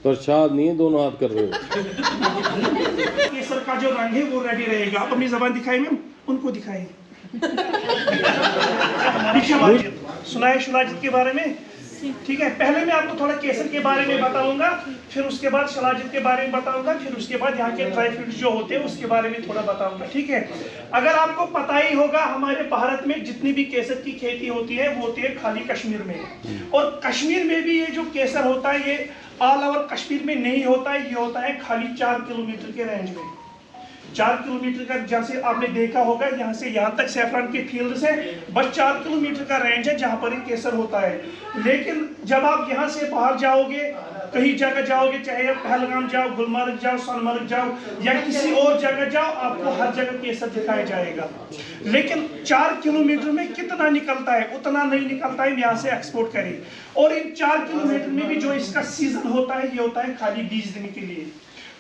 प्रसाद नहीं है, दोनों हाथ कर रहे हो। केसर का जो रंग है वो रेडी रहेगा। आप अपनी जबान दिखाई मैम, उनको दिखाई। सुनाए शिलाजित के बारे में, ठीक है। पहले मैं आपको थोड़ा केसर के बारे में बताऊंगा, फिर उसके बाद शिलाजित के बारे में बताऊंगा, फिर उसके बाद यहाँ के ड्राई फ्रूट्स जो होते हैं उसके बारे में थोड़ा बताऊंगा, ठीक है। अगर आपको पता ही होगा, हमारे भारत में जितनी भी केसर की खेती होती है वो होती है खाली कश्मीर में, और कश्मीर में भी ये जो केसर होता है ये ऑल ओवर कश्मीर में नहीं होता है, ये होता है खाली 4 किलोमीटर के रेंज में। 4 किलोमीटर का, जैसे आपने देखा होगा यहाँ से यहाँ तक सैफरान के फील्ड से बस 4 किलोमीटर का रेंज है जहाँ पर ये केसर होता है। लेकिन जब आप यहाँ से बाहर जाओगे, कहीं जगह जाओगे, चाहे आप पहलगाम जाओ, गुलमर्ग जाओ, सोनमर्ग जाओ या किसी और जगह जाओ, आपको हर जगह केसर दिखाया जाएगा। लेकिन 4 किलोमीटर में कितना निकलता है, उतना नहीं निकलता है यहाँ से एक्सपोर्ट करें। और इन 4 किलोमीटर में भी जो इसका सीजन होता है ये होता है खाली 20 दिन के लिए,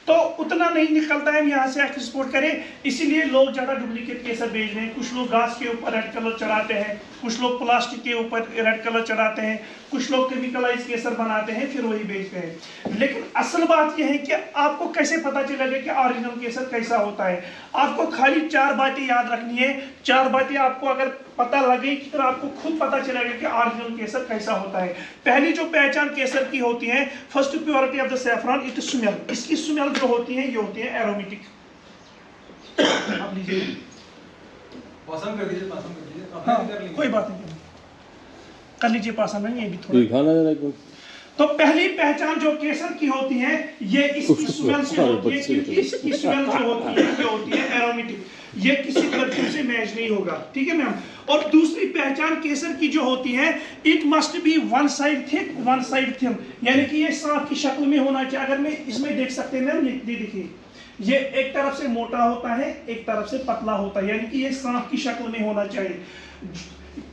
तो उतना नहीं निकलता है हम यहाँ से एक्सपोर्ट करें। इसीलिए लोग ज़्यादा डुप्लीकेट केसर बेच रहे हैं। कुछ लोग घास के ऊपर रेड कलर चढ़ाते हैं, कुछ लोग प्लास्टिक के ऊपर रेड कलर चढ़ाते हैं, कुछ लोग केमिकलाइज केसर बनाते हैं फिर वही बेचते हैं। लेकिन असल बात यह है कि आपको कैसे पता चलेगा कि ओरिजिनल केसर कैसा होता है। आपको खाली 4 बातें याद रखनी है। 4 बातें आपको अगर पता लगे तो आपको खुद पता चलेगा कि ओरिजिनल केसर कैसा होता है। पहली जो पहचान केसर की होती है, first purity of the saffron, it smell. इसकी स्मेल जो होती है ये होती है एरोमेटिक। आप लीजिए, पसंद कर दीजिए, पसंद कर दीजिए। हाँ, कोई बात नहीं, कर लीजिए पसंद नहीं, ये भी थोड़ा खाना जरा। तो पहली पहचान जो केसर की होती है ये इसकी स्मेल से होती है, क्योंकि इसकी स्मेल जो होती है ये होती है एरोमेटिक, ये किसी परफ्यूम से मैच नहीं होगा, ठीक है मैम। और दूसरी पहचान केसर की जो होती है, it must be one side thick one side thin, यानी कि ये सांप की शक्ल में होना चाहिए। अगर मैं इसमें देख सकते हैं मैम, ये देखिए, ये एक तरफ से मोटा होता है, एक तरफ से पतला होता है, यानी कि ये सांप की शक्ल में होना चाहिए।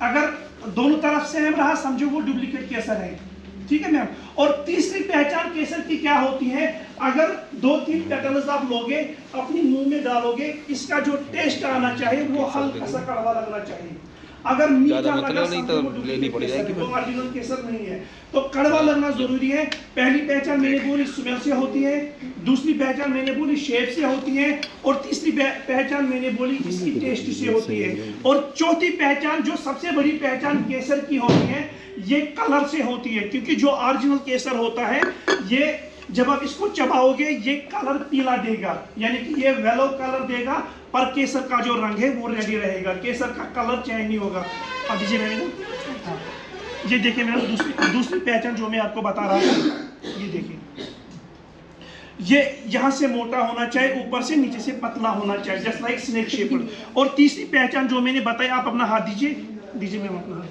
अगर दोनों तरफ से हम रहा, समझो वो डुप्लीकेट केसर है, ठीक है मैम। और तीसरी पहचान केसर की क्या होती है, अगर 2-3 पेटल्स आप लोगे, अपनी मुंह में डालोगे, इसका जो टेस्ट आना चाहिए वो हल्का सा कड़वा लगना चाहिए। अगर मीठा लगा नहीं तो लेनी पड़ जाएगी, वो ओरिजिनल केसर नहीं है। तो कड़वा लगना जरूरी है। पहली पहचान मैंने बोली स्मेल से होती है, दूसरी पहचान मैंने बोली शेप से होती है, और तीसरी पहचान मैंने बोली इसकी टेस्ट से होती है। और चौथी पहचान जो सबसे बड़ी पहचान केसर की होती है, ये कलर से होती है। क्योंकि जो ओरिजिनल केसर होता है ये जब आप इसको चबाओगे ये कलर पीला देगा, यानी कि ये येलो कलर देगा, पर केसर का जो रंग है वो रेडी रहेगा, केसर का कलर चेंज नहीं होगा। अब दीजिए मैंने, ये देखिए मैंने दूसरी पहचान जो मैं आपको बता रहा हूँ, ये देखिए, ये यहाँ से मोटा होना चाहिए, ऊपर से नीचे से पतला होना चाहिए, जस्ट लाइक स्नेक शेप्ड। और तीसरी पहचान जो मैंने बताई, आप अपना हाथ दीजिए मैम, अपना हाथ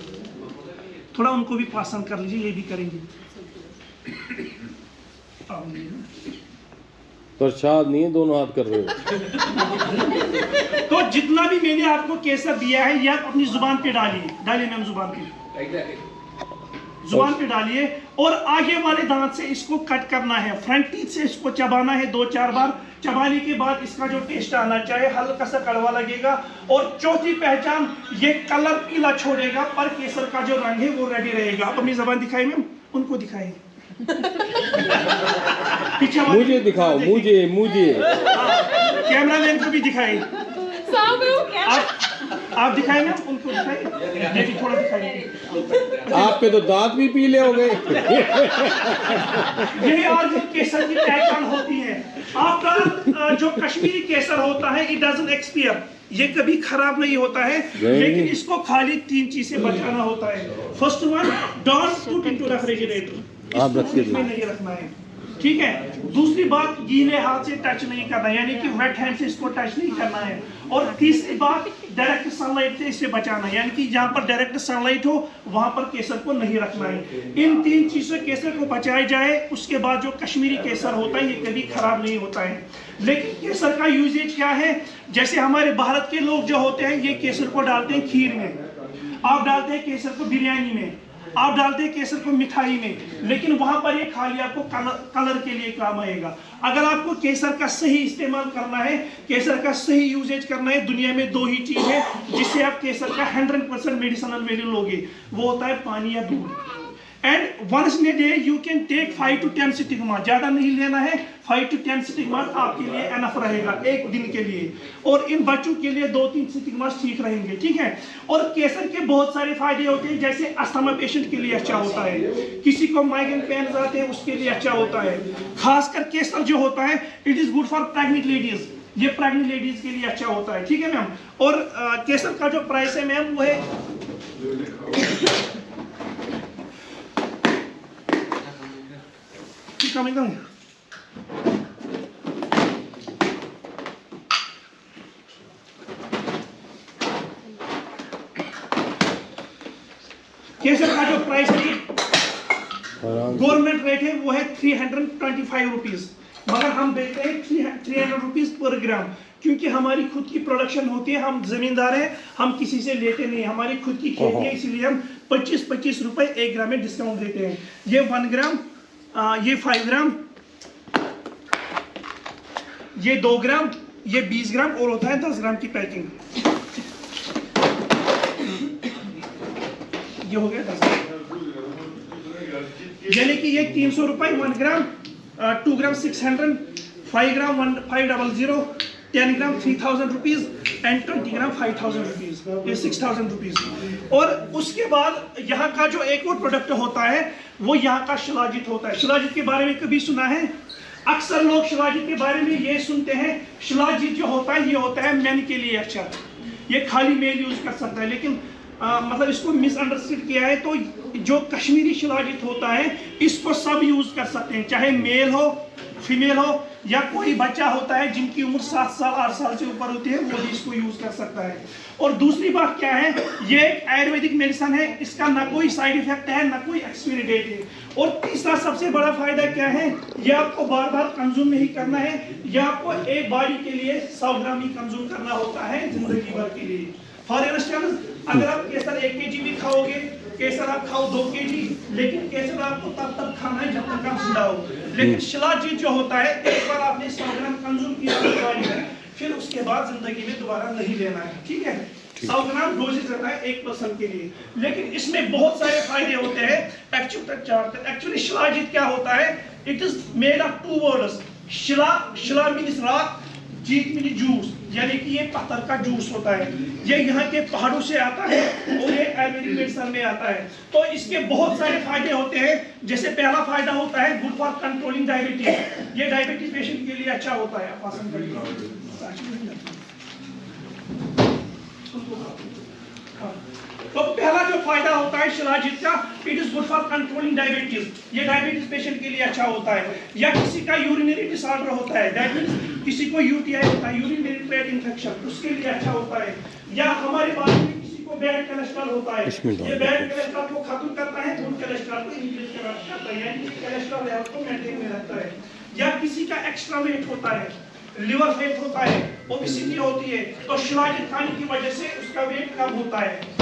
थोड़ा उनको भी पसंद कर लीजिए, ये भी करेंगे। प्रसाद नहीं है, दोनों हाथ कर रहे हो। तो जितना भी मैंने आपको केसर दिया है, ये आप अपनी जुबान पे डालिए मैम, जुबान पे डालिए, और आगे वाले दांत से इसको कट करना है, फ्रंट टीथ से इसको चबाना है 2-4 बार। चबाने के बाद इसका जो टेस्ट आना चाहिए, हल्का सा कड़वा लगेगा। और चौथी पहचान, ये कलर पीला छोड़ेगा, पर केसर का जो रंग है वो रेडी रहेगा। आप अपनी जबान दिखाई मैम, उनको दिखाई। मुझे दिखाओ, मुझे कैमरामैन को भी दिखाई। आप दिखाए ना, उनको दिखाइए, थोड़ा दिखाइए। आपके तो दांत भी पीले हो गए। यही आज केसर की पहचान होती है। आपका जो कश्मीरी केसर होता है, इट डजंट एक्सपायर, ये कभी खराब नहीं होता है, लेकिन इसको खाली 3 चीजें बचाना होता है। First one, don't put into refrigerator, इसमें नहीं रखना है, ठीक है। दूसरी बात, गीले हाथ से टच नहीं करना, यानी कि वेट हैंड से इसको टच नहीं करना है। और तीसरी बात, डायरेक्ट सनलाइट से इसे बचाना, यानी कि जहां पर डायरेक्ट सनलाइट हो वहां पर केसर को नहीं रखना है। इन 3 चीजों से केसर को बचाया जाए, उसके बाद जो कश्मीरी केसर होता है ये कभी खराब नहीं होता है। लेकिन केसर का यूजेज क्या है, जैसे हमारे भारत के लोग जो होते हैं ये केसर को डालते हैं खीर में, आप डालते हैं केसर को बिरयानी में, आप डालते हैं केसर को मिठाई में, लेकिन वहां पर ये खाली आपको कलर के लिए काम आएगा। अगर आपको केसर का सही इस्तेमाल करना है, केसर का सही यूजेज करना है, दुनिया में 2 ही चीज है जिससे आप केसर का 100% मेडिसिनल वैल्यू लोगे, वो होता है पानी या दूध। And once in a day you can take 5 to 10 stigma, ज्यादा नहीं लेना है, 5 to 10 स्टिग्मा आपके लिए एनफ रहेगा एक दिन के लिए, और इन बच्चों के लिए 2-3 स्टिग्मा ठीक रहेंगे, ठीक है। और केसर के बहुत सारे फायदे होते हैं, जैसे अस्थमा पेशेंट के लिए अच्छा होता है, किसी को माइग्रेन पेन आते हैं उसके लिए अच्छा होता है, खासकर केसर जो होता है it is good for pregnant ladies, ये प्रेग्नेंट लेडीज के लिए अच्छा होता है, ठीक है मैम। और केसर का जो प्राइस है मैम वो है coming down. केसर का जो प्राइस है गवर्नमेंट रेट है वो है 325 रुपीज, मगर हम बेचते हैं 300 रुपीज पर ग्राम, क्योंकि हमारी खुद की प्रोडक्शन होती है, हम जमींदार हैं, हम किसी से लेते नहीं, हमारी खुद की खेती है, इसीलिए हम 25-25 रुपए 1 ग्राम में डिस्काउंट देते हैं। ये 1 ग्राम, ये 5 ग्राम, ये 2 ग्राम, ये 20 ग्राम और होता है 10 ग्राम की पैकिंग, ये हो गया 10 ग्राम, यानी कि ये 300 रुपए 1 ग्राम, 2 ग्राम 600, 5 ग्राम 1500, 10 ग्राम 3000 रुपीज एंड 20 ग्राम 5000 रुपीज, ये 6000 रुपीज। और उसके बाद यहाँ का जो एक और प्रोडक्ट होता है वो यहाँ का शिलाजीत होता है। शिलाजीत के बारे में कभी सुना है? अक्सर लोग शिलाजीत के बारे में ये सुनते हैं, शिलाजीत जो होता है ये होता है मेन के लिए अच्छा, ये खाली मेल यूज कर सकता है, लेकिन मतलब इसको मिसअंडरस्टैंड किया है। तो जो कश्मीरी शिलाजीत होता है इसको सब यूज कर सकते हैं, चाहे मेल हो फीमेल हो या कोई बच्चा होता है जिनकी उम्र 7 साल 8 साल से ऊपर होती है वो भी इसको यूज कर सकता है। और दूसरी बात क्या है, ये एक आयुर्वेदिक मेडिसिन है, इसका ना कोई साइड इफेक्ट है ना कोई एक्सपायरी डेट है। और तीसरा सबसे बड़ा फायदा क्या है, ये आपको बार बार कंज्यूम नहीं करना है, ये आपको एक बारी के लिए 100 ग्राम ही कंज्यूम करना होता है जिंदगी भर के लिए। फॉर इंस्टेंस अगर आप केसर 1 kg भी खाओगे, केसर आप खाओ 2 kg, लेकिन केसर आपको तब खाना है जब तक आप जिंदा हो। लेकिन शिलाजीत जो होता है एक बार आपने 100 ग्राम कंज्यूम किया फिर उसके बाद जिंदगी में दोबारा नहीं लेना है, ठीक है। 100 ग्राम डोजेज रहता है 1 पर्सन के लिए, लेकिन इसमें बहुत सारे फायदे होते हैं। एक्चुअली शिलाजीत क्या होता है, it is made of 2 words, Shila means rock, Jeet means juice, यानी कि ये पत्थर का जूस होता है, ये यहाँ के पहाड़ों से आता है और ये आयुर्वेदिक मेडिसिन में आता है। तो इसके बहुत सारे फायदे होते हैं, जैसे पहला फायदा होता है गुड फॉर कंट्रोलिंग डायबिटीज, ये डायबिटीज पेशेंट के लिए अच्छा होता है। तो पहला जो फायदा होता है शिलाजीत का, it is good for controlling diabetes, ये डायबिटीज पेशेंट के लिए अच्छा होता है। या किसी का यूरिनरी डिसऑर्डर होता है, डायबिटीज, किसी को यूटीआई होता है, यूरिनरी ट्रैक्ट इंफेक्शन, उसके लिए अच्छा होता है। या हमारे पास में किसी को बैड कोलेस्ट्रॉल होता है, ये बैड कोलेस्ट्रॉल को खत्म करता है, गुड कोलेस्ट्रॉल को इंक्रीज करता है, यानी कि कोलेस्ट्रॉल लेवल को मेंटेन में रखता है। या किसी का एक्स्ट्रा वेट होता है, लिवर फेट होता है, ओबेसिटी होती है, तो शिलाजीत खाने की वजह से उसका वेट कम होता है।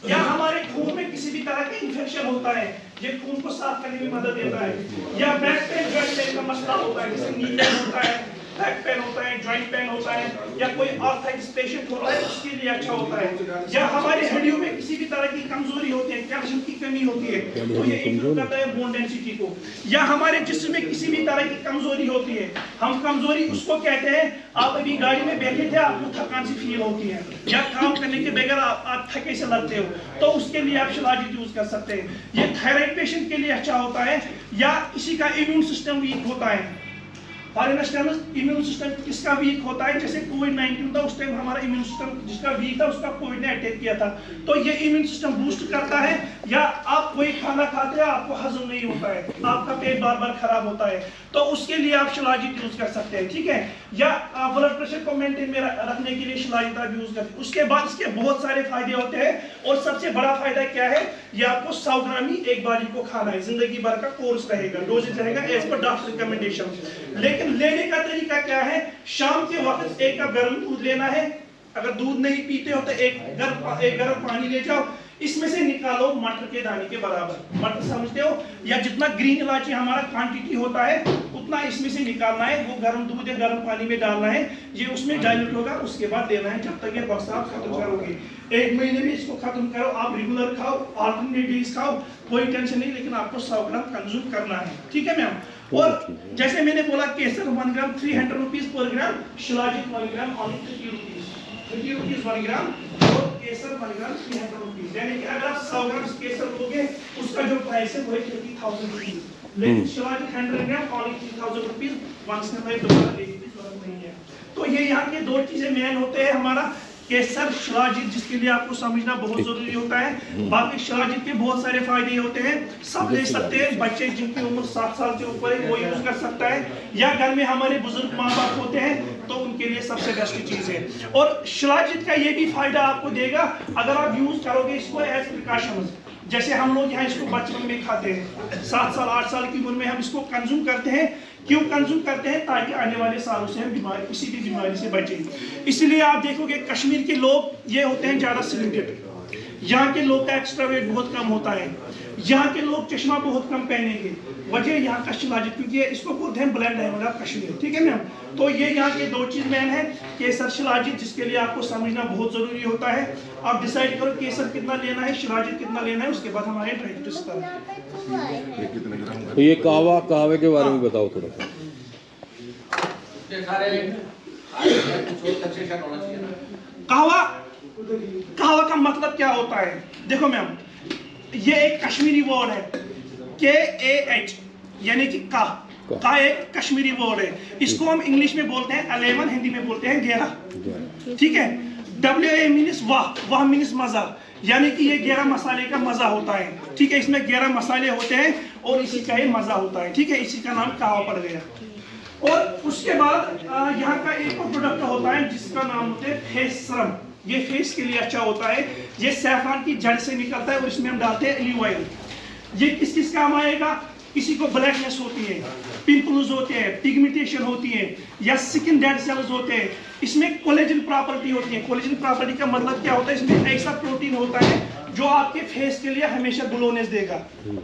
या हमारे खून में किसी भी तरह का इंफेक्शन होता है, ये खून को साफ करने में मदद देता है। या बैक पेन जॉइंट पेन का मसला होता है, जैसे नी पेन होता है, बैक पेन होता है, जॉइंट पेन होता है, या कोई आर्थराइटिस पेशेंट होता है उसके लिए अच्छा होता है। या हमारी हड्डियों में किसी भी तरह की कमजोरी होती है, कैल्शियम की कमी होती है, तो ये इंप्रूव करता है बोन डेंसिटी को। या हमारे जिस्म में किसी भी तरह की कमजोरी होती है, हम कमजोरी उसको कहते हैं, आप अभी गाड़ी में बैठे थे आपको थकान सी फील होती है, या काम करने के बगैर आप थके से लगते हो, तो उसके लिए आप शिलाजीत यूज कर सकते हैं। ये थायराइड पेशेंट के लिए अच्छा होता है। या किसी का इम्यून सिस्टम वीक होता है, फॉर इंस्टेंस इम्यून सिस्टम किसका वीक होता है, जैसे कोविड-19 था, उस टाइम हमारा इम्यून सिस्टम जिसका वीक था उसका कोविड ने अटैक किया था, तो ये इम्यून सिस्टम बूस्ट करता है। या आप कोई खाना खाते हैं आपको हजम नहीं होता है, आपका पेट बार बार खराब होता है, तो उसके लिए आप शिलाजीत यूज कर सकते हैं, ठीक है। या ब्लड प्रेशर को मेंटेन में रखने के लिए शिलाजीत आप यूज करते हैं। उसके बाद इसके बहुत सारे फायदे होते हैं, और सबसे बड़ा फायदा क्या है, ये आपको 100 ग्राम ही एक बारी को खाना है, जिंदगी भर का कोर्स रहेगा, डोजेज रहेगा एज पर डॉक्टर रिकमेंडेशन। लेकिन लेने का तरीका क्या है, शाम के वक्त 1 कप गर्म दूध लेना है, अगर दूध नहीं पीते हो तो एक गर्म पानी ले जाओ, इसमें से निकालो मटर के दाने के बराबर, मटर समझते हो, या जितना ग्रीन इलायची हमारा क्वांटिटी होता है उतना इसमें से निकालना है। वो गर्म दूध या गर्म पानी में डालना है, ये उसमें डाइल्यूट होगा, उसके बाद देना है जब तक ये बक्सा आप खत्म करोगे। 1 महीने में इसको खत्म करो, आप रेगुलर खाओ, अल्टरनेट डेज खाओ, कोई टेंशन नहीं, लेकिन आपको 100 ग्राम कंज्यूम करना है, ठीक है मैम। और जैसे मैंने बोला केसर 1 ग्राम 300 रुपीज पर ग्राम, शिलाजीत 1 ग्राम ऑनली 30 रुपीज 1 ग्राम, और केसर 1 ग्राम 300 रुपीज। यानी कि अगर आप 100 ग्राम केसर लोगे उसका जो प्राइस है वो है 30,000 रुपीज, लेकिन शिलाजीत 100 ग्राम ऑनली 3,000 रुपीज। वंस में भाई दोबारा लेने की जरूरत नहीं है। तो ये यहाँ के 2 चीजें मेन होते हैं, हमारा केसर, शिलाजीत, जिसके लिए आपको समझना बहुत जरूरी होता है। बाकी शिलाजीत के बहुत सारे फायदे होते हैं, सब ले सकते हैं, बच्चे जिनकी उम्र 7 साल से ऊपर है वो यूज कर सकता है, या घर में हमारे बुजुर्ग माँ बाप होते हैं तो उनके लिए सबसे बेस्ट चीज है। और शिलाजीत का ये भी फायदा आपको देगा अगर आप यूज करोगे इसको एज प्रिकॉशंस। जैसे हम लोग यहाँ इसको बचपन में खाते हैं, 7 साल 8 साल की उम्र में हम इसको कंज्यूम करते हैं। क्यों कंज्यूम करते हैं? ताकि आने वाले सालों से हम बीमारी, किसी भी बीमारी से बचें। इसलिए आप देखोगे कश्मीर के लोग ये होते हैं ज़्यादा सिलेक्टेड, यहाँ के लोग का एक्स्ट्रा वेट बहुत कम होता है, यहाँ के लोग चश्मा बहुत कम पहनेंगे, वजह यहाँ का शिलाजीत, क्योंकि इसको बोलते हैं ब्लैक डायमंड ऑफ कश्मीर, ठीक है मैम। तो ये यहाँ के 2 चीज मैन है, केसर शिलाजीत, जिसके लिए आपको समझना बहुत जरूरी होता है। आप डिसाइड करो केसर कितना लेना है, शिलाजीत कितना लेना है, उसके बाद हमारे ड्राई फ्रूट्स तो ये कहवे के बारे में बताओ थोड़ा सा। कहवा का मतलब क्या होता है? देखो मैम, ये एक कश्मीरी वर्ड है, KAH, यानी कि का एक कश्मीरी वर्ड है। इसको हम इंग्लिश में बोलते हैं 11, हिंदी में बोलते हैं 11, ठीक है। WA मीन्स वाह मीन्स मजा, यानी कि ये 11 मसाले का मजा होता है, ठीक है। इसमें 11 मसाले होते हैं और इसी का ही मजा होता है, ठीक है। इसी का नाम कहवा पड़ गया। और उसके बाद यहाँ का एक और प्रोडक्ट होता है जिसका नाम होता है फेस सीरम। ये फेस के लिए अच्छा होता है, ये सैफरान की जड़ से निकलता है और इसमें हम डालते हैं ऑलिव ऑयल। ये किस किस काम आएगा? किसी को ब्लैकनेस होती है, पिंपल्स होते हैं, पिगमेंटेशन होती है, या स्किन डेड सेल्स होते हैं, इसमें कोलेजन प्रॉपर्टी होती है। कोलेजन प्रॉपर्टी का मतलब क्या होता है? इसमें ऐसा प्रोटीन होता है जो आपके फेस के लिए हमेशा ग्लोनेस देगा,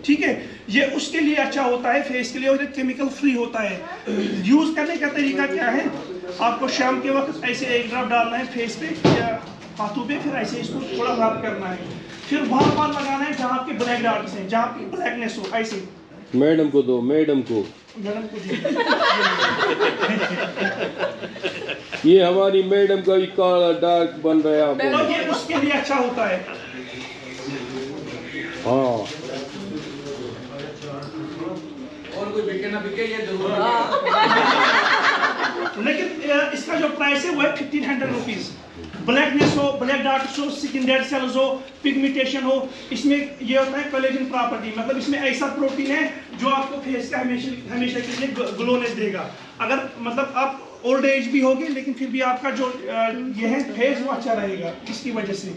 ठीक है। ये उसके लिए अच्छा होता है फेस के लिए, और ये केमिकल फ्री होता है। यूज करने का तरीका क्या है? आपको शाम के वक्त ऐसे 1 ड्रॉप डालना है फेस पे या हाथों पे, फिर ऐसे इसको थोड़ा रब करना है, फिर वहां लगाना है जहाँ आपके ब्लैक डॉट्स हैं, जहाँ आपकी ब्लैकनेस हो। ऐसे मैडम को दो, मैडम को ये हमारी मैडम का भी काला डार्क बन रहा है, तो ये उसके लिए अच्छा होता है। हाँ। और कोई बिके ना बिके ये जरूर, लेकिन इसका जो प्राइस है वो है 1500 रुपीज। ब्लैकनेस हो, ब्लैक डॉट्स हो, स्किन डेड सेल्स हो, पिगमेंटेशन हो, इसमें ये होता है कोलेजन प्रॉपर्टी, मतलब इसमें ऐसा प्रोटीन है जो आपको फेस का हमेशा के लिए ग्लोनेस देगा। अगर मतलब आप ओल्ड एज भी होगे लेकिन फिर भी आपका जो ये है फेस वो अच्छा रहेगा इसकी वजह से।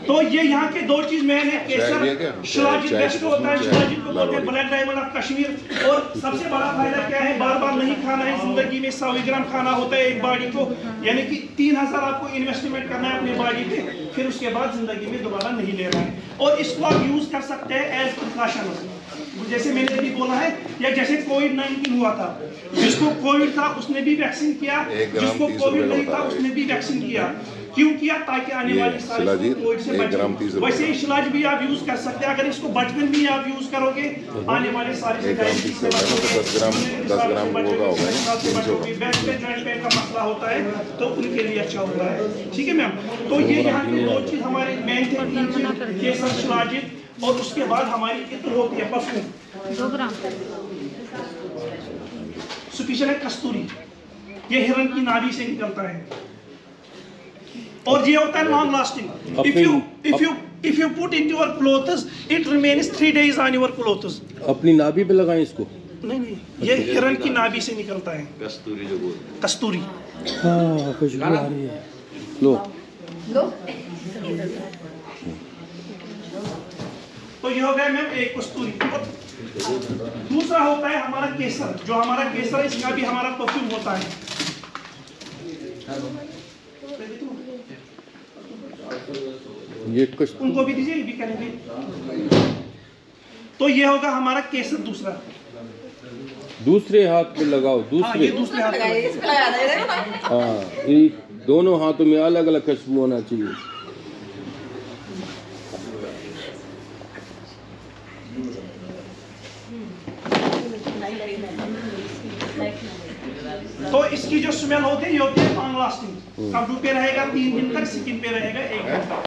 तो ये यहाँ के 2 चीज मेन है, केसर, शिलाजीत बेस्ट होता है, शिलाजीत को बोलते हैं ब्लैक डायमंड ऑफ कश्मीर। और सबसे बड़ा फायदा क्या है? बार बार नहीं खाना है जिंदगी में, 100 ग्राम खाना होता है एक बॉडी को, यानी कि 3000 आपको इन्वेस्टमेंट करना है अपने बॉडी पे, फिर उसके बाद जिंदगी में दोबारा नहीं लेना है। और इसको आप यूज कर सकते हैं एज प्रिकॉशन, जैसे मैंने अभी बोला है, या जैसे कोविड-19 हुआ था, जिसको कोविड था उसने भी वैक्सीन किया, जिसको कोविड नहीं था उसने भी वैक्सीन किया। क्यों किया? ताकि आने वाली सारी कोविड से बचे। वैसे ही शिलाज भी आप यूज कर सकते हैं, अगर इसको बचपन में आप यूज करोगे आने वाले सारे से 10 ग्राम बचोगे। बैक पे जॉइंट पेन का मसला होता है तो उनके लिए अच्छा होता है, ठीक है मैम। तो ये यहाँ की 2 चीज हमारे मेन थे, केसर, शिलाजीत, और उसके बाद हमारी इत्र होती है परफ्यूम 2 ग्राम स्पेशल है कस्तूरी, ये हिरन की नाभि से निकलता है और ये होता है long lasting. If you put into your clothes it remains 3 days on your clothes. अपनी नाभि पे लगाएं इसको? नहीं, ये हिरन की नाभि से निकलता है कस्तूरी, जो बोलते कस्तूरी। हाँ, खुशबू आ रही है। लो तो ये हो गया मैम एक कस्तूरी। दूसरा होता है हमारा केसर, जो हमारा केसर इसका भी हमारा परफ्यूम होता है। ये कुछ उनको भी दीजिए, ये भी करेंगे। तो ये होगा हमारा केसर दूसरा। दूसरे हाथ पे लगाओ, हाँ, दूसरे। ये दूसरे हाथ में। इस पे लगा दे। हाँ, ये दोनों हाथों में अलग अलग खुशबू होना चाहिए। तो इसकी जो स्मेल होती है ये होती है लॉन्ग लास्टिंग। कपड़ों पे रहेगा 3 दिन तक, स्किन पे रहेगा 1 दिन तक।